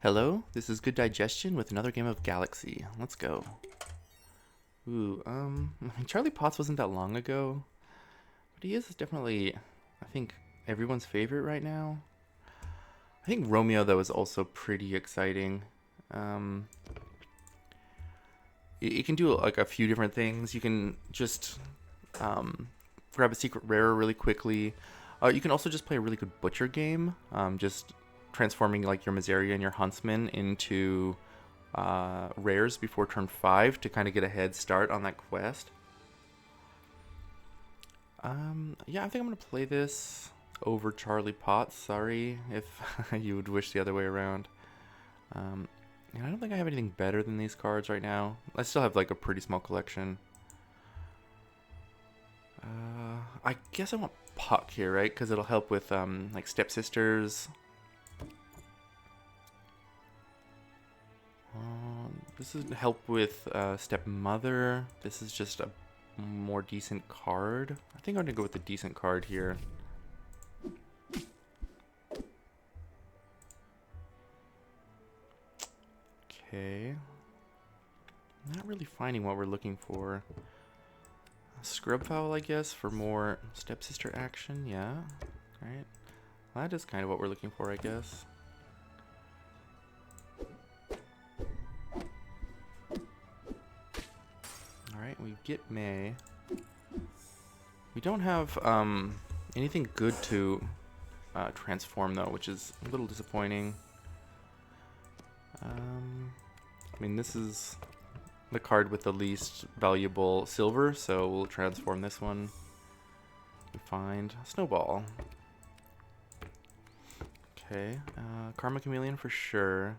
Hello, this is Good Digestion with another game of Galaxy. Let's go. Ooh, Charlie Potts wasn't that long ago, but he is definitely, I think, everyone's favorite right now. I think Romeo, though, is also pretty exciting. Um, it can do like a few different things. You can just grab a secret rare really quickly. You can also just play a really good butcher game, just transforming like your Miseria and your Huntsman into rares before turn 5 to kind of get a head start on that quest. Yeah, I think I'm going to play this over Charlie Potts. Sorry if you would wish the other way around. And I don't think I have anything better than these cards right now. I still have like a pretty small collection. I guess I want Puck here, right? Because it'll help with like stepsisters. This is help with stepmother. This is just a more decent card. I think I'm gonna go with the decent card here. Okay. Not really finding what we're looking for. Scrub fowl, I guess, for more stepsister action. Yeah. Alright. Well, that is kind of what we're looking for, I guess. Alright, we get May. We don't have anything good to transform, though, which is a little disappointing. I mean, this is the card with the least valuable silver, so we'll transform this one. We find Snowball. Okay, Karma Chameleon for sure.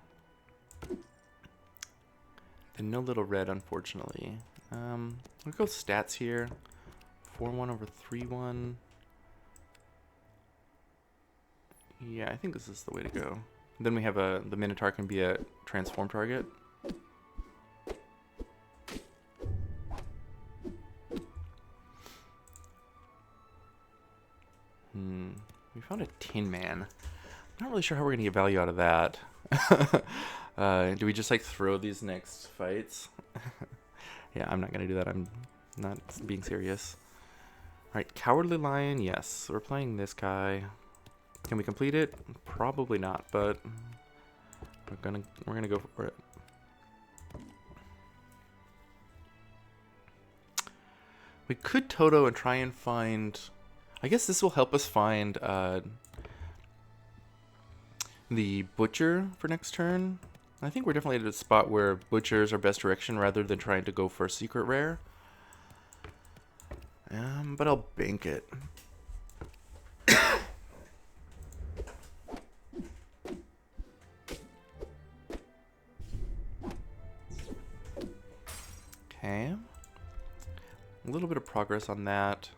And no little red, unfortunately. We'll go stats here. 4-1 over 3-1. Yeah, I think this is the way to go. Then we have the Minotaur can be a transform target. We found a Tin Man. Not really sure how we're gonna get value out of that. Do we just like throw these next fights? Yeah, I'm not gonna do that. I'm not being serious. Alright, Cowardly Lion, yes. We're playing this guy. Can we complete it? Probably not, but we're gonna go for it. We could Toto and try and find, I guess this will help us find the Butcher for next turn. I think we're definitely at a spot where Butcher is our best direction rather than trying to go for a secret rare. But I'll bank it. Okay. A little bit of progress on that.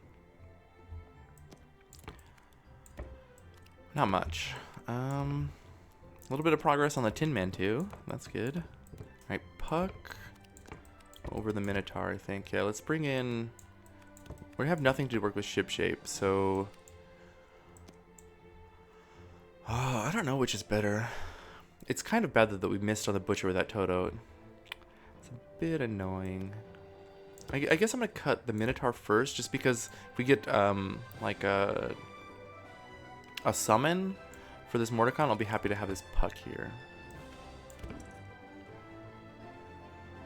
Not much. A little bit of progress on the Tin Man too. That's good. Alright, Puck over the Minotaur, I think. Yeah, let's bring in... We have nothing to work with ship shape, so... Oh, I don't know which is better. It's kind of bad that we missed on the Butcher with that Toto. It's a bit annoying. I guess I'm going to cut the Minotaur first, just because if we get like a summon for this Mordecon, I'll be happy to have this Puck here.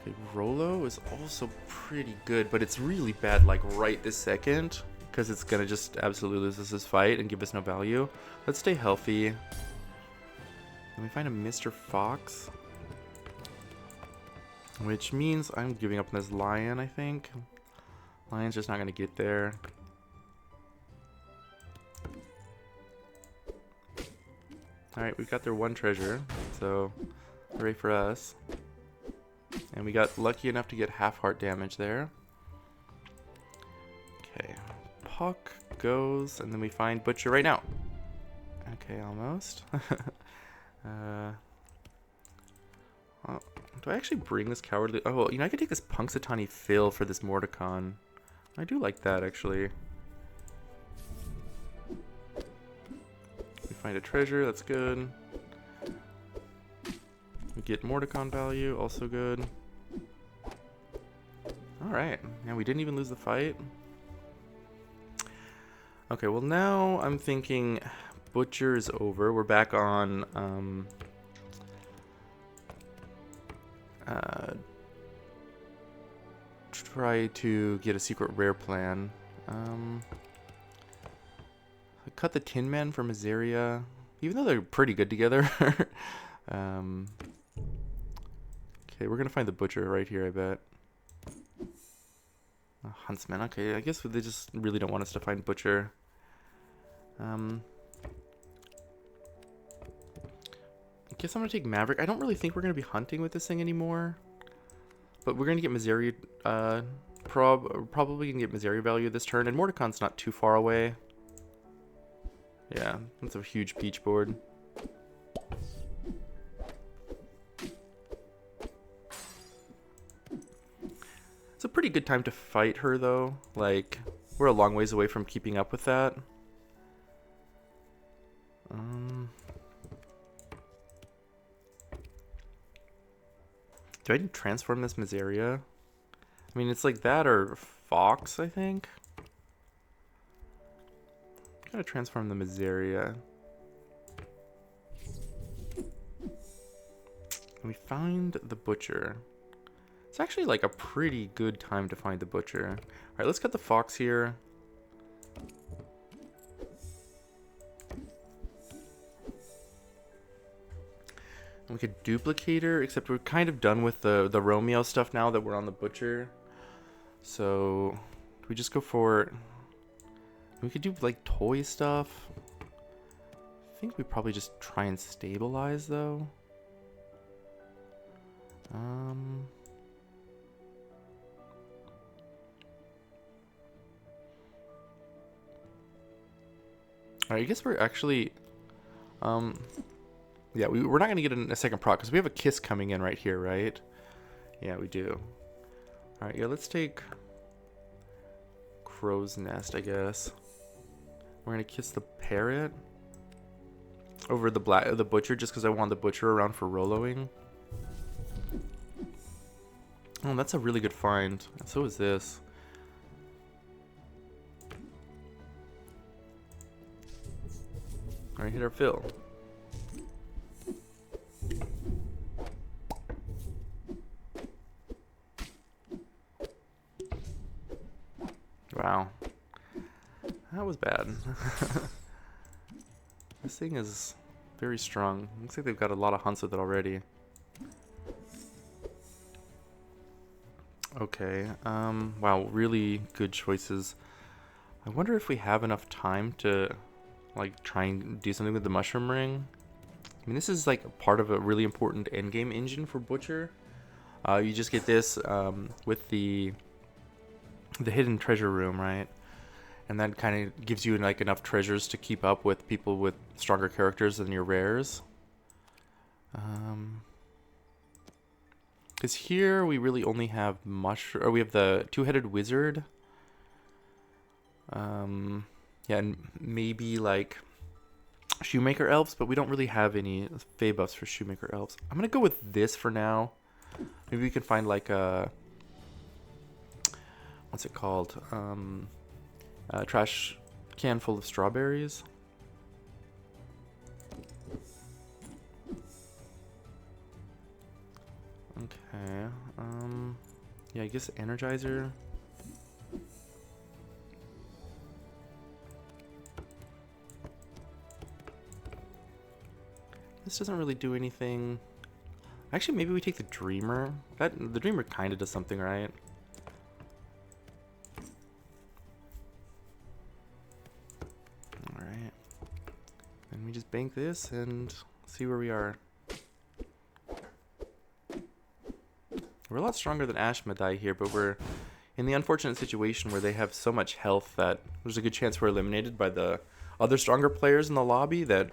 Okay, Rolo is also pretty good, but it's really bad like right this second, because it's going to just absolutely lose us this fight and give us no value. Let's stay healthy. Let me find a Mr. Fox. Which means I'm giving up on this Lion, I think. Lion's just not going to get there. Alright, we've got their one treasure, so hooray for us. And we got lucky enough to get half heart damage there. Okay, Puck goes, and then we find Butcher right now. Okay, almost. Well, do I actually bring this Cowardly... Oh, well, you know, I could take this Punxsutawney Phil for this Mordecon. I do like that, actually. We find a treasure, that's good. We get Mordicon value, also good. Alright, now we didn't even lose the fight. Okay, well now I'm thinking Butcher is over. We're back on try to get a secret rare plan. Cut the Tin Man from Azaria, even though they're pretty good together. Okay, we're gonna find the Butcher right here, I bet. Huntsman, okay, I guess they just really don't want us to find Butcher. I guess I'm gonna take Maverick. I don't really think we're gonna be hunting with this thing anymore, but we're gonna get Missouri, probably gonna get Missouri value this turn, and Morticon's not too far away. Yeah, that's a huge peach board. It's a pretty good time to fight her, though. Like, we're a long ways away from keeping up with that. Do I need to transform this Miseria? I mean, it's like that or Fox, I think. Gotta transform the Miseria. And we find the Butcher. It's actually like a pretty good time to find the Butcher. Alright, let's cut the Fox here. And we could duplicate her, except we're kind of done with the Romeo stuff now that we're on the Butcher. So, we just go for... We could do like toy stuff. I think we probably just try and stabilize though. Alright, I guess we're actually yeah, we're not gonna get a second proc because we have a kiss coming in right here, right? Yeah, we do. Alright, yeah, let's take Crow's Nest, I guess. We're gonna kiss the Parrot over the Butcher just because I want the Butcher around for Roloing. Oh, that's a really good find. And so is this. Alright, hit our fill. Wow. That was bad. This thing is very strong. Looks like they've got a lot of hunts with it already. Okay. Wow, really good choices. I wonder if we have enough time to like try and do something with the Mushroom Ring. I mean, this is like part of a really important endgame engine for Butcher. You just get this with the hidden treasure room, right? And that kind of gives you like enough treasures to keep up with people with stronger characters than your rares. Because here we really only have or we have the two-headed wizard. Yeah, and maybe like Shoemaker elves, but we don't really have any Fey buffs for Shoemaker elves. I'm gonna go with this for now. Maybe we can find like a what's it called? A trash can full of strawberries. Okay. Yeah, I guess Energizer. This doesn't really do anything. Actually, maybe we take the Dreamer. The Dreamer kind of does something, right? Alright. And we just bank this and see where we are. We're a lot stronger than Ashmedai here, but we're in the unfortunate situation where they have so much health that there's a good chance we're eliminated by the other stronger players in the lobby that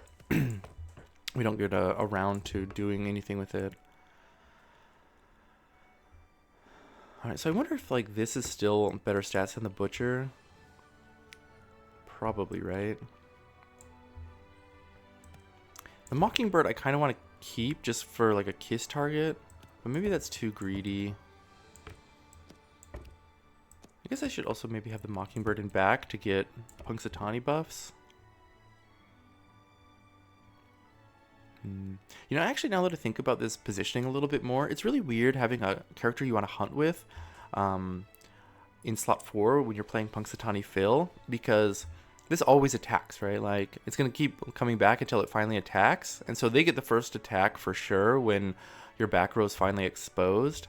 we don't get around to doing anything with it. Alright, so I wonder if like this is still better stats than the Butcher. Probably, right? The Mockingbird I kind of want to keep just for like a kiss target, but maybe that's too greedy. I guess I should also maybe have the Mockingbird in back to get Punxsutawney buffs. You know, actually, now that I think about this positioning a little bit more, it's really weird having a character you want to hunt with in slot 4 when you're playing Punxsutawney Phil, because this always attacks, right? Like, it's going to keep coming back until it finally attacks, and so they get the first attack for sure when your back row is finally exposed.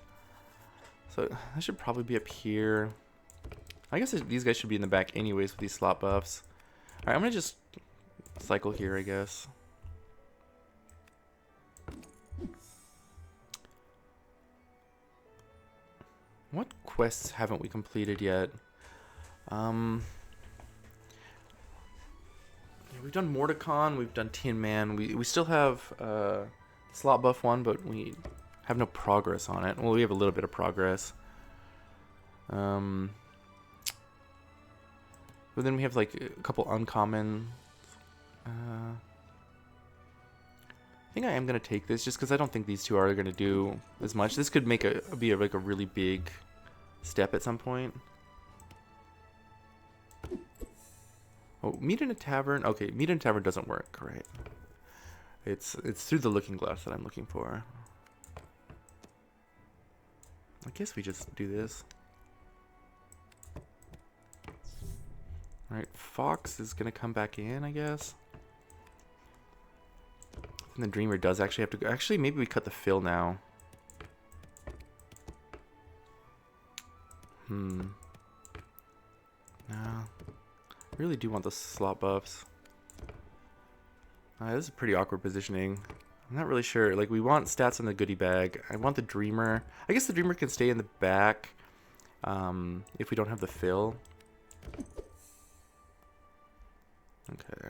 So I should probably be up here. I guess these guys should be in the back anyways with these slot buffs. Alright, I'm going to just cycle here, I guess. What quests haven't we completed yet? We've done Mordecon, we've done Tin Man. We still have slot buff 1, but we have no progress on it. Well, we have a little bit of progress. But then we have like a couple uncommon. I think I am gonna take this just because I don't think these two are gonna do as much. This could make be like a really big step at some point. Oh, meet in a tavern. Okay, meet in a tavern doesn't work, right? It's through the looking glass that I'm looking for. I guess we just do this. Alright, Fox is gonna come back in, I guess. And the Dreamer does actually have to go. Actually, maybe we cut the fill now. No. I really do want the slot buffs. This is pretty awkward positioning. I'm not really sure. Like, we want stats in the goodie bag. I want the Dreamer. I guess the Dreamer can stay in the back if we don't have the fill. Okay.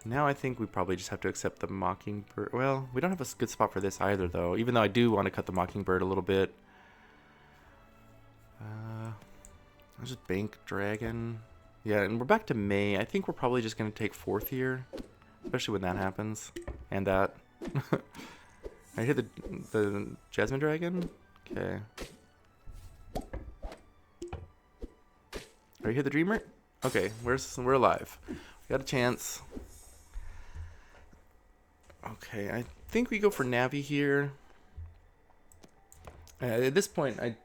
Now I think we probably just have to accept the Mockingbird. Well, we don't have a good spot for this either, though. Even though I do want to cut the Mockingbird a little bit. I'll just bank Dragon. Yeah, and we're back to May. I think we're probably just going to take 4th here. Especially when that happens. And that. I hit the Jasmine Dragon. Okay. Are you hit the Dreamer? Okay, we're alive. We got a chance. Okay, I think we go for Navi here. At this point, I'm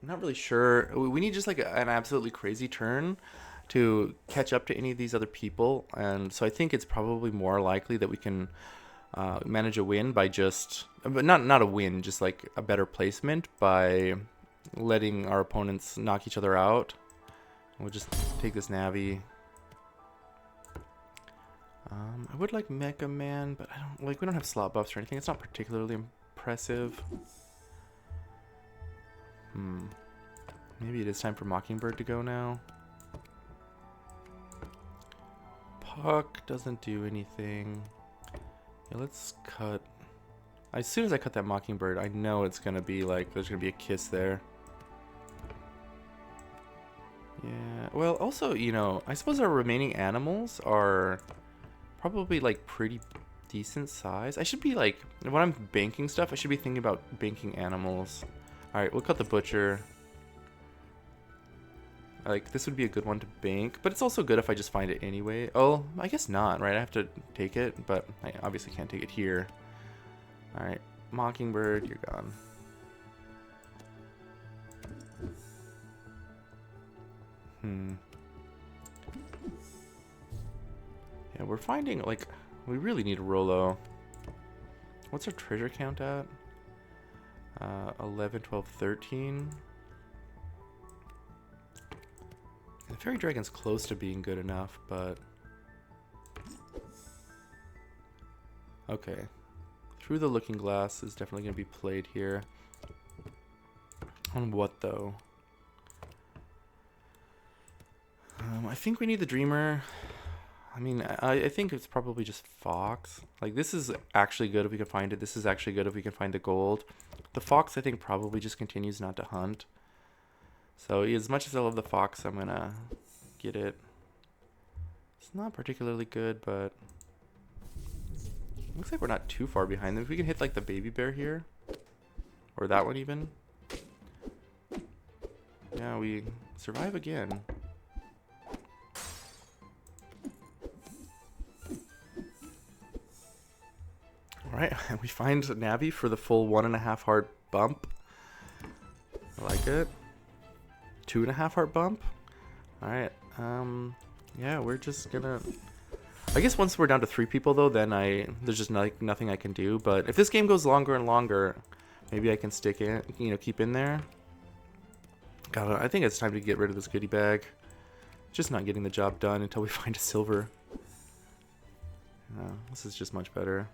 not really sure. We need just like an absolutely crazy turn to catch up to any of these other people. And so I think it's probably more likely that we can manage a win by just... But not a win, just like a better placement by letting our opponents knock each other out. We'll just take this Navi. I would like Mecha Man, but I don't like. We don't have slot buffs or anything. It's not particularly impressive. Maybe it is time for Mockingbird to go now. Puck doesn't do anything. Yeah, let's cut. As soon as I cut that Mockingbird, I know it's gonna be like there's gonna be a kiss there. Yeah. Well, also, you know, I suppose our remaining animals are probably like pretty decent size. I should be like, when I'm banking stuff, I should be thinking about banking animals. Alright, we'll cut the Butcher. Like, this would be a good one to bank, but it's also good if I just find it anyway. Oh, I guess not, right? I have to take it, but I obviously can't take it here. Alright, Mockingbird, you're gone. Yeah, we're finding, like, we really need a Rolo. What's our treasure count at? 11, 12, 13. The Fairy Dragon's close to being good enough, but... Okay. Through the Looking Glass is definitely going to be played here. On what, though? I think we need the Dreamer. I mean, I think it's probably just Fox. Like, this is actually good if we can find it. This is actually good if we can find the gold. The Fox, I think, probably just continues not to hunt. So, as much as I love the Fox, I'm going to get it. It's not particularly good, but... Looks like we're not too far behind them. If we can hit like the baby bear here, or that one even. Yeah, we survive again. Alright, we find Navi for the full 1.5 heart bump. I like it. 2.5 heart bump. Alright, yeah, we're just gonna... I guess once we're down to 3 people though, then there's just nothing I can do. But if this game goes longer and longer, maybe I can stick in, you know, keep in there. God, I think it's time to get rid of this goodie bag. Just not getting the job done until we find a silver. This is just much better.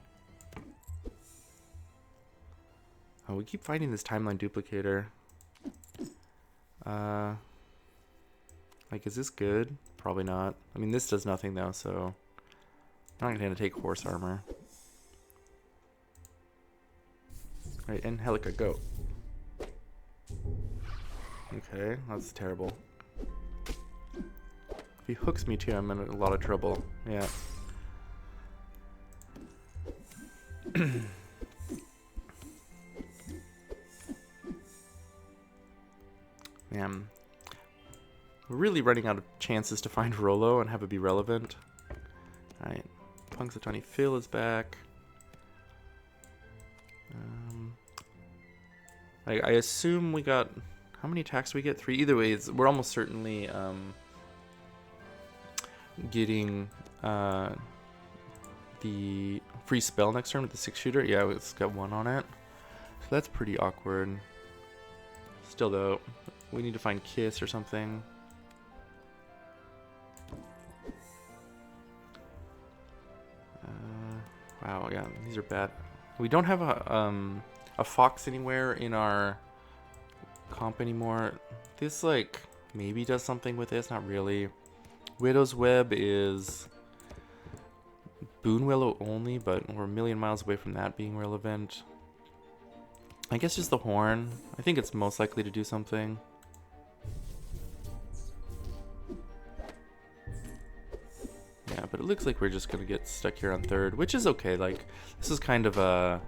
Oh, we keep finding this timeline duplicator. Like, is this good? Probably not. I mean, this does nothing though, so I'm not gonna take horse armor. Alright, and Helica, go. Okay, that's terrible. If he hooks me too, I'm in a lot of trouble. Yeah. Man. We're really running out of chances to find Rolo and have it be relevant. Alright. Punxsutawney Phil is back. I assume we got... How many attacks do we get? 3? Either way, we're almost certainly getting the free spell next turn with the 6-shooter. Yeah, it's got 1 on it. So that's pretty awkward. Still though, we need to find Kiss or something. Wow, yeah, these are bad. We don't have a fox anywhere in our comp anymore. This like maybe does something with this, not really. Widow's Web is Boon Willow only, but we're a million miles away from that being relevant. I guess just the horn. I think it's most likely to do something. Yeah, but it looks like we're just gonna get stuck here on 3rd, which is okay. Like, this is kind of a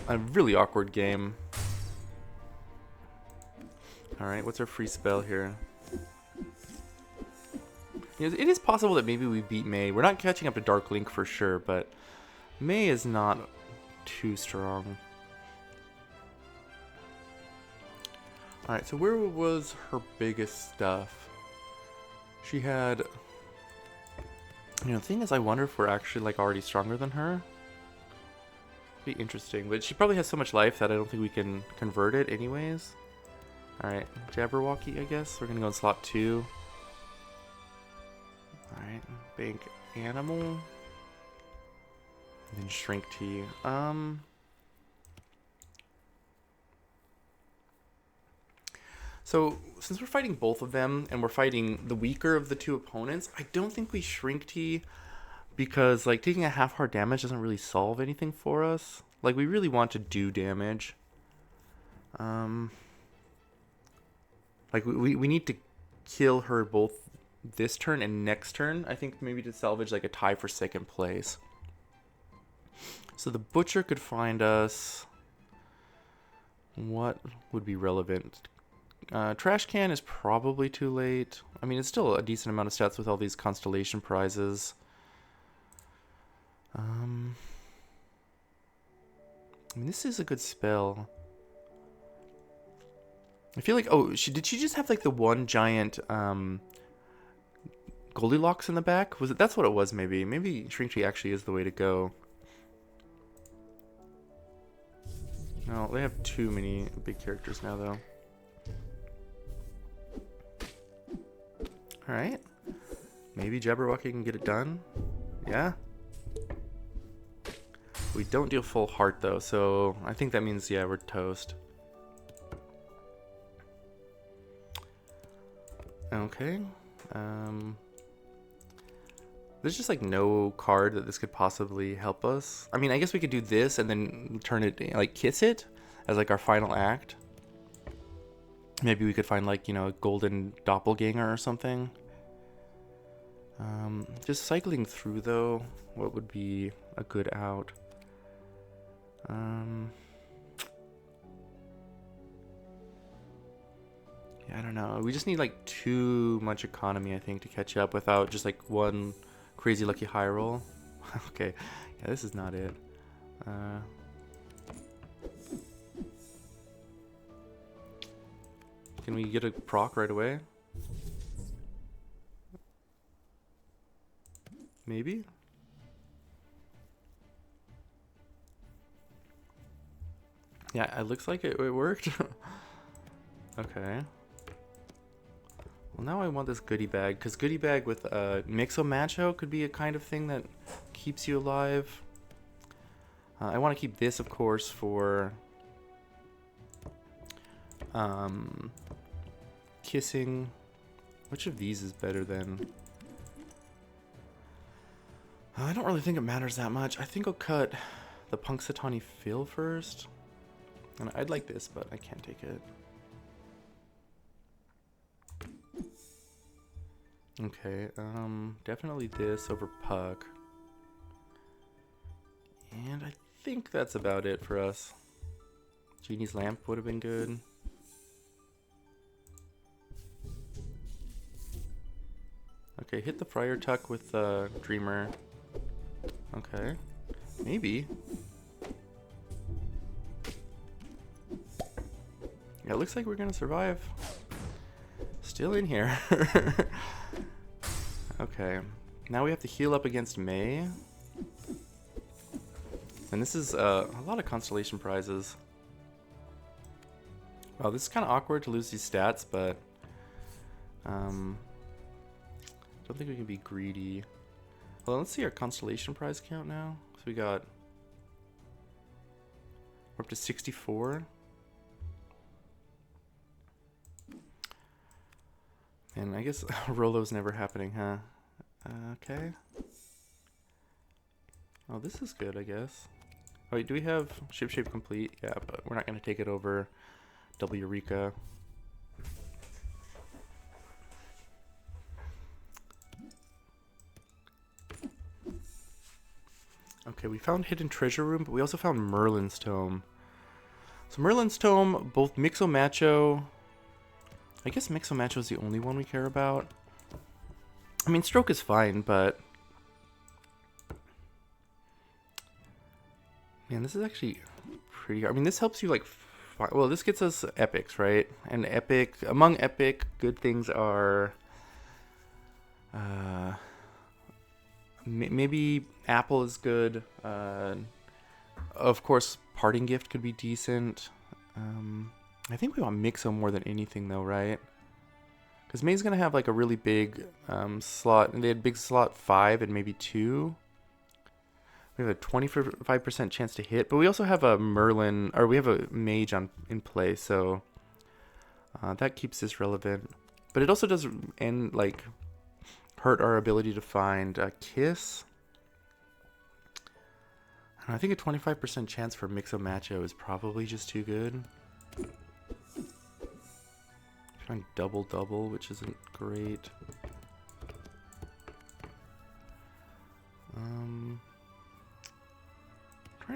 really awkward game. Alright, what's our free spell here? You know, it is possible that maybe we beat May. We're not catching up to Dark Link for sure, but May is not too strong. Alright, so where was her biggest stuff? She had... You know, the thing is, I wonder if we're actually, like, already stronger than her. Be interesting, but she probably has so much life that I don't think we can convert it anyways. Alright, Jabberwocky, I guess. We're gonna go in slot 2. Alright, bank animal. And then shrink tea. So, since we're fighting both of them, and we're fighting the weaker of the 2 opponents, I don't think we shrink tea, because, like, taking a half-heart damage doesn't really solve anything for us. Like, we really want to do damage. Like, we need to kill her both this turn and next turn, I think, maybe to salvage, like, a tie for 2nd place. So the Butcher could find us... What would be relevant? Trash Can is probably too late. I mean, it's still a decent amount of stats with all these constellation prizes. I mean, this is a good spell. I feel like... Oh, did she just have, like, the one giant Goldilocks in the back? Was it? That's what it was, maybe. Maybe Shrink Tree actually is the way to go. No, they have too many big characters now, though. Alright. Maybe Jabberwocky can get it done. Yeah. We don't deal full heart, though, so I think that means, yeah, we're toast. Okay. There's just, like, no card that this could possibly help us. I mean, I guess we could do this and then turn it, like, kiss it as, like, our final act. Maybe we could find, like, you know, a golden doppelganger or something. Just cycling through, though, what would be a good out. Yeah, I don't know. We just need like too much economy, I think, to catch up without just like one crazy lucky high roll. Okay, yeah, this is not it. Can we get a proc right away? Maybe? Yeah, it looks like it worked. Okay. Well, now I want this goodie bag, because goodie bag with Mixo Macho could be a kind of thing that keeps you alive. I want to keep this, of course, for kissing. Which of these is better than... I don't really think it matters that much. I think I'll cut the Punxsutawney Phil first. And I'd like this, but I can't take it. Okay, definitely this over Puck. And I think that's about it for us. Genie's Lamp would have been good. Okay, hit the Friar Tuck with Dreamer. Okay, maybe. Yeah, it looks like we're gonna survive. Still in here. Okay, now we have to heal up against May. And this is a lot of constellation prizes. Well, this is kind of awkward to lose these stats, but don't think we can be greedy. Well, let's see our constellation prize count now. So we're up to 64. And I guess Rolo's never happening, huh? Okay. Oh, this is good, I guess. Oh, wait, do we have shipshape complete? Yeah, but we're not going to take it over double Eureka. Okay, we found Hidden Treasure Room, but we also found Merlin's Tome. So Merlin's Tome, both Mixo Macho... I guess Mixo Macho is the only one we care about. I mean, Stroke is fine, but... Man, this is actually pretty hard. I mean, this helps you, like... Well, this gets us epics, right? And epic... Among epic, good things are... maybe Apple is good. Of course, Parting Gift could be decent. I think we want Mixo more than anything, though, right? Because May's going to have, like, a really big slot. And they had big slot 5 and maybe 2. We have a 25% chance to hit. But we also have a Merlin, or we have a Mage in play, so that keeps this relevant. But it also does hurt our ability to find Kiss. I think a 25% chance for Mixo Macho is probably just too good. Find double, which isn't great. Trying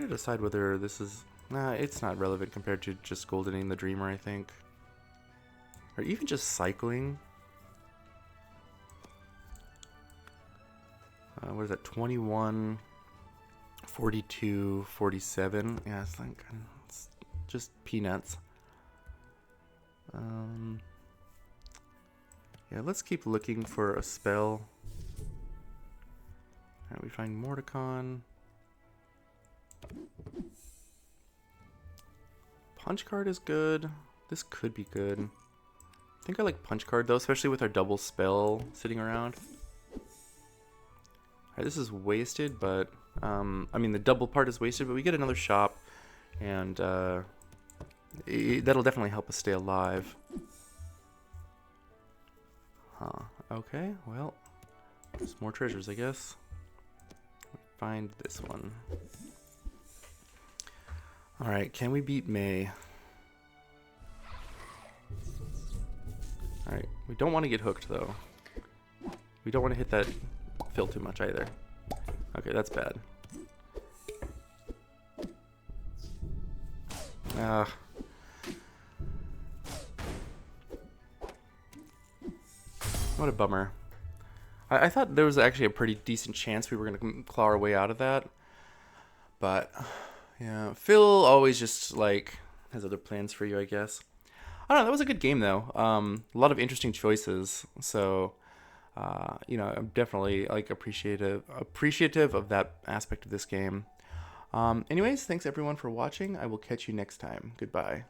to decide whether this is... Nah, it's not relevant compared to just goldening the Dreamer, I think. Or even just cycling. What is that? 21, 42, 47. Yeah, it's just peanuts. Yeah, let's keep looking for a spell. Alright, we find Mordecon. Punch card is good. This could be good. I think I like Punch card though, especially with our double spell sitting around. Alright, this is wasted, but I mean the double part is wasted, but we get another shop, and that'll definitely help us stay alive. Huh. Okay, well, there's more treasures, I guess. Find this one. Alright, can we beat May? Alright, we don't want to get hooked, though. We don't want to hit that fill too much, either. Okay, that's bad. What a bummer. I thought there was actually a pretty decent chance we were going to claw our way out of that. But, yeah. Phil always just, like, has other plans for you, I guess. I don't know. That was a good game, though. A lot of interesting choices. So, you know, I'm definitely, like, appreciative of that aspect of this game. Anyways, thanks, everyone, for watching. I will catch you next time. Goodbye.